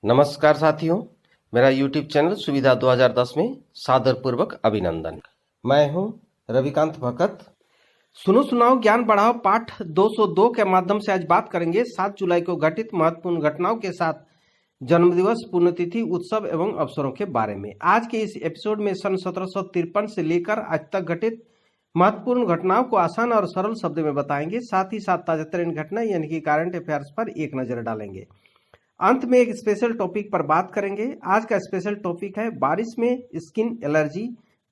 नमस्कार साथियों, मेरा YouTube चैनल सुविधा 2010 में सादरपूर्वक अभिनंदन। मैं हूं रविकांत भगत। सुनो सुनाओ ज्ञान बढ़ाओ पाठ 202 के माध्यम से आज बात करेंगे 7 जुलाई को घटित महत्वपूर्ण घटनाओं के साथ जन्मदिवस, पुण्यतिथि, उत्सव एवं अवसरों के बारे में। आज के इस एपिसोड में सन 1753 से लेकर आज तक घटित महत्वपूर्ण घटनाओं को आसान और सरल शब्द में बताएंगे। साथ ही साथ ताजा तरीन घटना यानी कि करंट अफेयर्स पर एक नजर डालेंगे। अंत में एक स्पेशल टॉपिक पर बात करेंगे। आज का स्पेशल टॉपिक है बारिश में स्किन एलर्जी,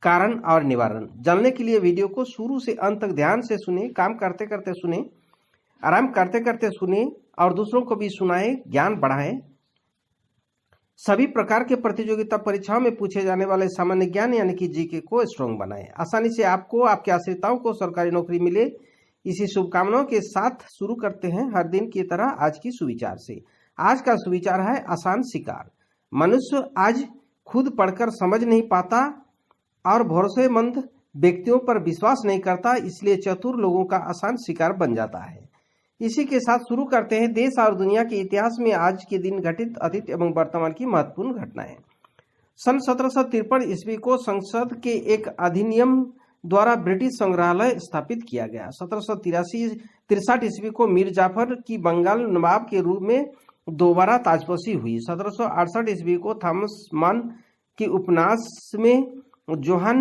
कारण और निवारण। जानने के लिए वीडियो को शुरू से अंत तक ध्यान से सुने, काम करते करते सुने, आराम करते करते सुने और दूसरों को भी सुनाएं, ज्ञान बढ़ाएं। सभी प्रकार के प्रतियोगिता परीक्षाओं में पूछे जाने वाले सामान्य ज्ञान यानी कि जीके को स्ट्रॉन्ग बनाएं। आसानी से आपको, आपके आश्रिताओं को सरकारी नौकरी मिले, इसी शुभकामनाओं के साथ शुरू करते हैं हर दिन की तरह आज की सुविचार से। आज का सुविचार है आसान शिकार। मनुष्य आज खुद पढ़कर समझ नहीं पाता और भरोसेमंद व्यक्तियों पर विश्वास नहीं करता, इसलिए चतुर लोगों का आसान शिकार बन जाता है। इसी के साथ शुरू करते हैं देश और दुनिया के इतिहास में आज के दिन घटित अतीत एवं वर्तमान की महत्वपूर्ण घटनाएं। सन 1753 ईस्वी को संसद के एक अधिनियम द्वारा ब्रिटिश संग्रहालय स्थापित किया गया। 1763 ईस्वी को मीर जाफर की बंगाल नवाब के रूप में दोबारा ताजपोशी हुई। 1768 ईस्वी को थॉमस मान की उपन्यास में जोहान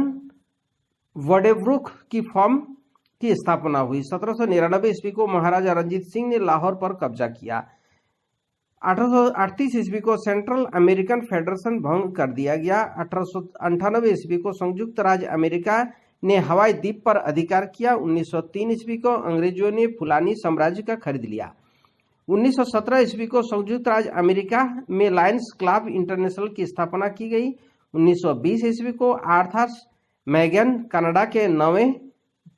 वडेब्रुक की फॉर्म की स्थापना हुई। 1799 ईस्वी को महाराजा रंजीत सिंह ने लाहौर पर कब्जा किया। 1838 ईस्वी को सेंट्रल अमेरिकन फेडरेशन भंग कर दिया गया। 1898 ईस्वी को संयुक्त राज्य अमेरिका ने हवाई द्वीप पर अधिकार किया। 1903 ईस्वी को अंग्रेजों ने फुलानी साम्राज्य का खरीद लिया। 1917 ईस्वी को संयुक्त राज्य अमेरिका में लायंस क्लब इंटरनेशनल की स्थापना की गई। 1920 ईस्वी को आर्थर मैगन कनाडा के 9वें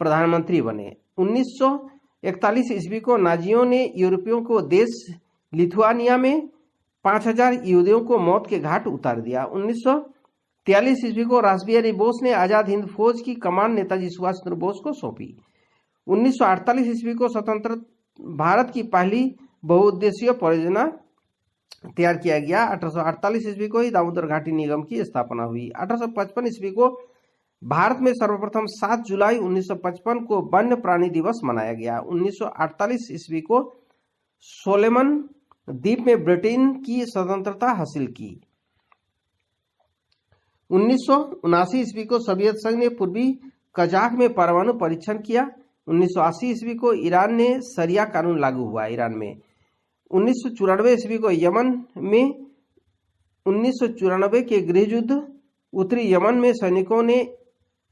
प्रधानमंत्री बने। 1941 ईस्वी को नाजियों ने यूरोपियों को देश लिथुआनिया में 5000 यहूदियों को मौत के घाट उतार दिया। 1943 ईस्वी को रासबिहारी बोस ने आजाद हिंद फौज की कमान नेताजी सुभाष चंद्र बोस को सौंपी। 1948 ईस्वी को स्वतंत्र भारत की पहली बहुउद्देशीय परियोजना तैयार किया गया। 1848 ईस्वी को ही दामोदर घाटी निगम की स्थापना हुई। 1855 ईस्वी को भारत में सर्वप्रथम 7 जुलाई 1955 को वन्य प्राणी दिवस मनाया गया। 1948 ईस्वी को सोलोमन द्वीप में ब्रिटेन की स्वतंत्रता हासिल की। 1979 ईस्वी को सोवियत संघ ने पूर्वी कजाक में परमाणु परीक्षण किया। 1980 ईस्वी को ईरान ने शरिया कानून लागू हुआ ईरान में। 1994 ईस्वी को यमन में 1994 के गृह युद्ध उत्तरी यमन में सैनिकों ने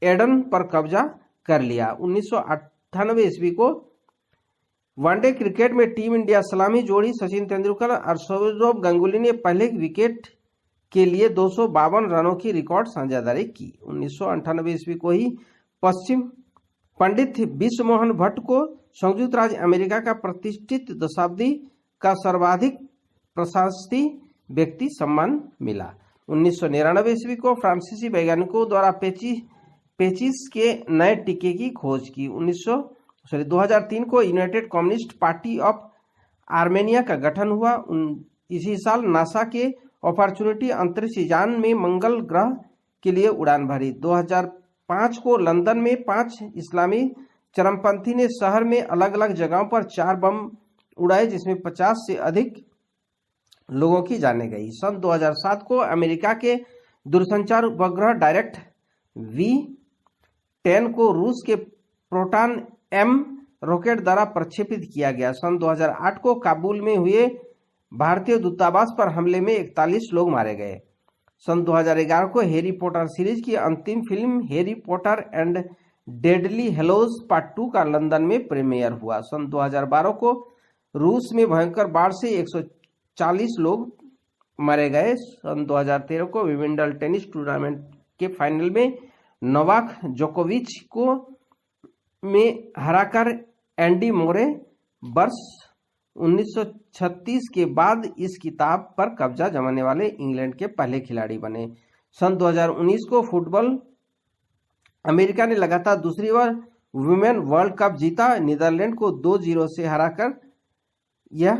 एडन पर कब्जा कर लिया। 1998 ईस्वी को वनडे क्रिकेट में टीम इंडिया सलामी जोड़ी सचिन तेंदुलकर और सौरव गांगुली ने पहले विकेट के लिए 252 रनों की रिकॉर्ड साझेदारी की। 1998 ईस्वी को ही पश्चिम पंडित विश्व मोहन भट्ट को संयुक्त राज्य अमेरिका का प्रतिष्ठित दशाब्दी का सर्वाधिक प्रशस्ति व्यक्ति सम्मान मिला। 1999 ईस्वी को फ्रांसीसी वैज्ञानिकों द्वारा पेचिस के नए टीके की खोज की। 2003 को United communist party of Armenia का गठन हुआ। इसी साल नासा के अपॉर्चुनिटी अंतरिक्ष यान में मंगल ग्रह के लिए उड़ान भरी। 2005 को लंदन में 5 इस्लामी चरमपंथी ने शहर में अलग अलग जगहों पर 4 बम उड़ाए, जिसमें 50 से अधिक लोगों की जानें गई। सन 2007 को अमेरिका के दूरसंचार उपग्रह डायरेक्ट V10 को रूस के प्रोटॉन M रॉकेट द्वारा प्रक्षेपित किया गया। सन 2008 को काबुल में हुए भारतीय दूतावास पर हमले में 41 लोग मारे गए। सन 2011 को हैरी पॉटर सीरीज की अंतिम film Harry Potter and deadly hallows part 2 का लंदन में प्रीमियर हुआ। सन 2012 को रूस में भयंकर बाढ़ से 140 लोग मारे गए। सन 2013 को विंबलडन टेनिस टूर्नामेंट के फाइनल में नोवाक जोकोविच को में हराकर एंडी मोरे वर्ष 1936 के बाद इस किताब पर कब्जा जमाने वाले इंग्लैंड के पहले खिलाड़ी बने। सन 2019 को फुटबॉल अमेरिका ने लगातार दूसरी बार वुमेन वर्ल्ड कप जीता। नीदरलैंड को 2-0 से हराकर यह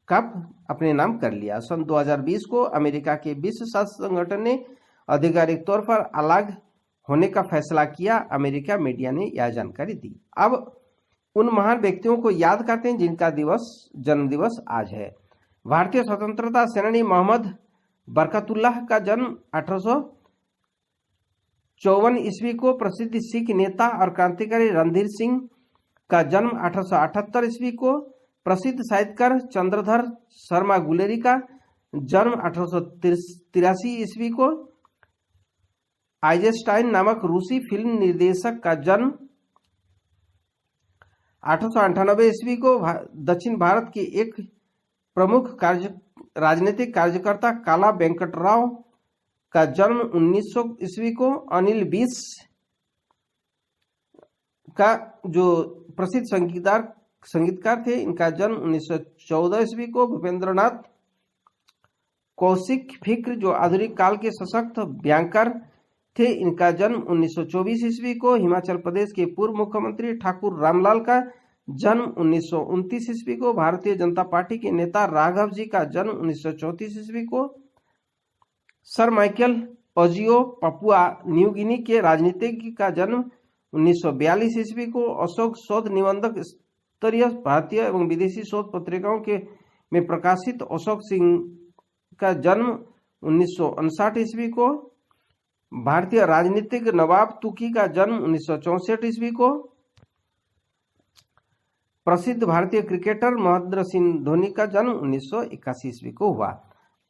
कप अपने नाम कर लिया। सन 2020 को अमेरिका के विश्व स्वास्थ्य संगठन ने आधिकारिक तौर पर अलग होने का फैसला किया। अमेरिका मीडिया ने यह जानकारी दी। अब उन महान व्यक्तियों को याद करते हैं जिनका जन्म दिवस आज है। भारतीय स्वतंत्रता सेनानी मोहम्मद बरकतुल्लाह का जन्म 1854 ईस्वी को। प्रसिद्ध सिख नेता और क्रांतिकारी रणधीर सिंह का जन्म 1878 ईस्वी को। प्रसिद्ध साहित्यकार चंद्रधर शर्मा गुलेरी का जन्म 1883 ईस्वी को। आइजेस्टाइन नामक रूसी फिल्म निर्देशक का जन्म 1898 ईस्वी को। दक्षिण भारत के एक प्रमुख राजनीतिक कार्यकर्ता काला वेंकटराव का जन्म 1900 ईस्वी को। अनिल विज का जो प्रसिद्ध संगीतकार थे, इनका जन्म 1914 ईस्वी को। भूपेंद्रनाथ कौशिक फिक्र जो आधुनिक काल के सशक्त बैंकर थे, इनका जन्म 1924 ईस्वी को। हिमाचल प्रदेश के पूर्व मुख्यमंत्री ठाकुर रामलाल का जन्म 1929 ईस्वी को। भारतीय जनता पार्टी के नेता राघव जी का जन्म 1934 ईस्वी को। Sir Michael Ogio Papua New Guinea के राजनीतिज्ञ का जन्म 1942 ईस्वी को। अशोक शोध निबंधक स्तरीय भारतीय एवं विदेशी शोध पत्रिकाओं में प्रकाशित अशोक सिंह का जन्म 1959 ईस्वी को। भारतीय राजनीतिक नवाब तुकी का जन्म 1964 ईस्वी को। प्रसिद्ध भारतीय क्रिकेटर महेंद्र सिंह धोनी का जन्म 1981 ईस्वी को हुआ।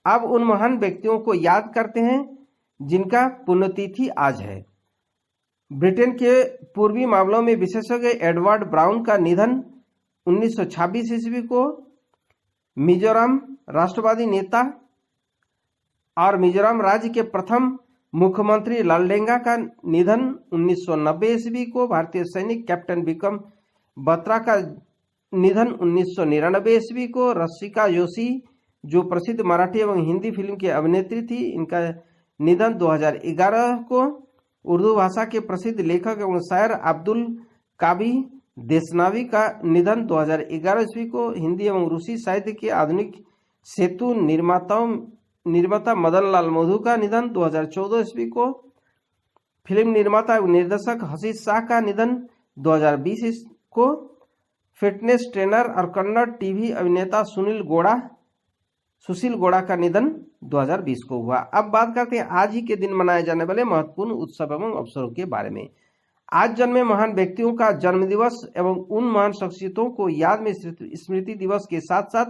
अब उन महान व्यक्तियों को याद करते हैं जिनका पुण्यतिथि आज है। ब्रिटेन के पूर्वी मामलों में विशेषज्ञ एडवर्ड ब्राउन का निधन 1926 ईस्वी को। मिजोरम राष्ट्रवादी नेता और मिजोरम राज्य के प्रथम मुख्यमंत्री लालडेंगा का निधन 1990 ईस्वी को। भारतीय सैनिक कैप्टन विक्रम बत्रा का निधन 1999 ईस्वी को। रसिका जोशी जो प्रसिद्ध मराठी एवं हिंदी फिल्म की अभिनेत्री थी, इनका निधन 2011 को। उर्दू भाषा के प्रसिद्ध लेखक एवं शायर अब्दुल काबी देशनावी का निधन 2011 ईस्वी को। हिंदी एवं रूसी साहित्य के आधुनिक सेतु निर्माता मदन लाल मोधू का निधन 2014 ईस्वी को। फिल्म निर्माता एवं निर्देशक हसीस शाह का निधन 2020 को। फिटनेस ट्रेनर और कन्नड़ टीवी अभिनेता सुशील गौड़ा का निधन 2020 को हुआ। अब बात करते हैं आज ही के दिन मनाए जाने वाले महत्वपूर्ण उत्सव एवं अवसरों के बारे में। आज जन्मे महान व्यक्तियों का जन्म दिवस एवं उन महान शख्सियतों को याद में स्मृति दिवस के साथ साथ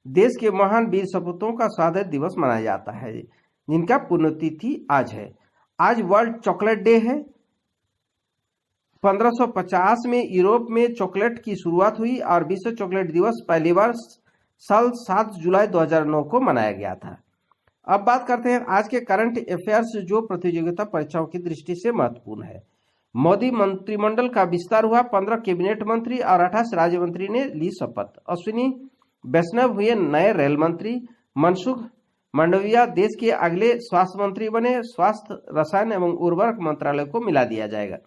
देश के महान वीर सपूतों का शहादत दिवस मनाया जाता है, जिनका पुण्यतिथि आज है। आज वर्ल्ड चॉकलेट डे है। 1550 में यूरोप में चॉकलेट की शुरुआत हुई और विश्व चॉकलेट दिवस पहली बार साल 7 जुलाई 2009 को मनाया गया था। अब बात करते हैं आज के करंट अफेयर्स जो प्रतियोगिता परीक्षाओं की दृष्टि से महत्वपूर्ण है। मोदी मंत्रिमंडल का विस्तार हुआ। 15 कैबिनेट मंत्री और 28 राज्य मंत्री ने ली शपथ। अश्विनी वैष्णव हुए नए रेल मंत्री। मनसुख मांडविया देश के अगले स्वास्थ्य मंत्री बने। स्वास्थ्य, रसायन एवं उर्वरक मंत्रालय को मिला दिया जाएगा।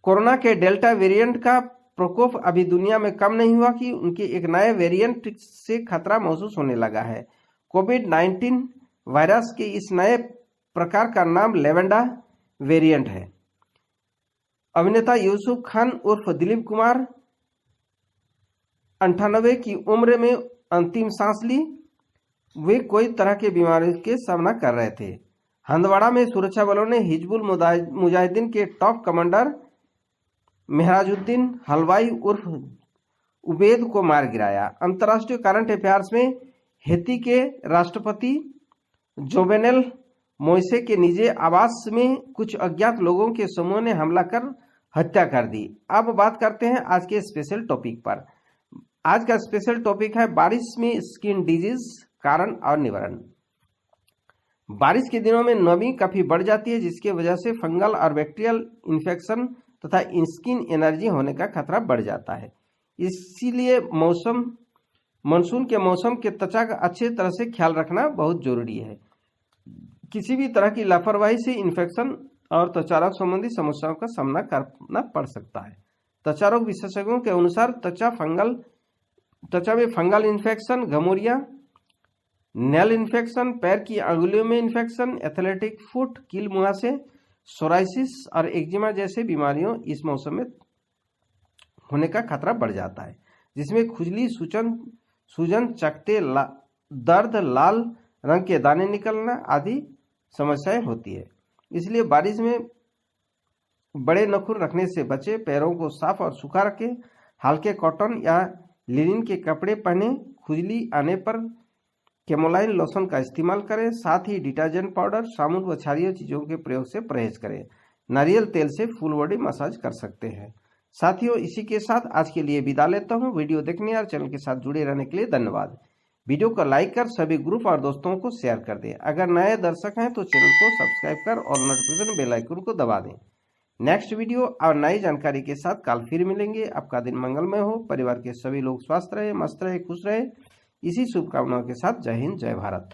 कोरोना के डेल्टा वेरिएंट का प्रकोप अभी दुनिया में कम नहीं हुआ कि उनके एक नए वेरिएंट से खतरा महसूस होने लगा है। कोविड-19 वायरस के इस नए प्रकार का नाम लेवेंडा वेरिएंट है। अभिनेता यूसुफ खान उर्फ दिलीप कुमार 98 की उम्र में अंतिम सांस ली। वे कोई तरह की बीमारी के सामना कर रहे थे। हंदवाड़ा में सुरक्षा बलों ने हिजबुल मुजाहिदीन के टॉप कमांडर मेहराजुद्दीन हलवाई उर्फ उबैद को मार गिराया। अंतर्राष्ट्रीय करंट अफेयर्स में हैती के राष्ट्रपति जोवेनेल मोइसे के निजी आवास में कुछ अज्ञात लोगों के समूह ने हमला कर हत्या कर दी। अब बात करते हैं आज के स्पेशल टॉपिक पर। आज का स्पेशल टॉपिक है बारिश में स्किन डिजीज, कारण और निवारण। बारिश के दिनों में नमी काफी बढ़ जाती है, जिसकी वजह से फंगल और बैक्टीरियल इन्फेक्शन तथा स्किन एलर्जी होने का खतरा बढ़ जाता है। इसीलिए मानसून के मौसम के त्वचा का अच्छी तरह से ख्याल रखना बहुत जरूरी है। किसी भी तरह की लापरवाही से इन्फेक्शन और त्वचा रोग संबंधी समस्याओं का सामना करना पड़ सकता है। त्वचा रोग विशेषज्ञों के अनुसार त्वचा फंगल त्वचा में फंगल इन्फेक्शन, घमौरिया, नेल इन्फेक्शन, पैर की अंगुलियों में इन्फेक्शन, एथलेटिक फुट, कील मुहासे, सोराइसिस और एक्जिमा जैसे बीमारियों इस मौसम में होने का खतरा बढ़ जाता है, जिसमें खुजली, सूजन, चकत्ते, दर्द, लाल रंग के दाने निकलना आदि समस्याएं होती है। इसलिए बारिश में बड़े नखुर रखने से बचे, पैरों को साफ और सूखा रखें, हल्के कॉटन या लिनन के कपड़े पहने, खुजली आने पर कैमोलाइन लोशन का इस्तेमाल करें, साथ ही डिटर्जेंट पाउडर, साबुन व क्षारीय चीजों के प्रयोग से परहेज करें। नारियल तेल से फुल बॉडी मसाज कर सकते हैं। साथियों, इसी के साथ आज के लिए विदा लेता हूं। वीडियो देखने और चैनल के साथ जुड़े रहने के लिए धन्यवाद। वीडियो को लाइक कर सभी ग्रुप और दोस्तों को शेयर कर दें। अगर नए दर्शक हैं तो चैनल को सब्सक्राइब कर और नोटिफिकेशन बेल आइकन को दबा दें। नेक्स्ट वीडियो और नई जानकारी के साथ कल फिर मिलेंगे। आपका दिन मंगलमय हो, परिवार के सभी लोग स्वस्थ रहे, मस्त रहे, खुश रहे, इसी शुभकामनाओं के साथ जय हिंद, जय भारत।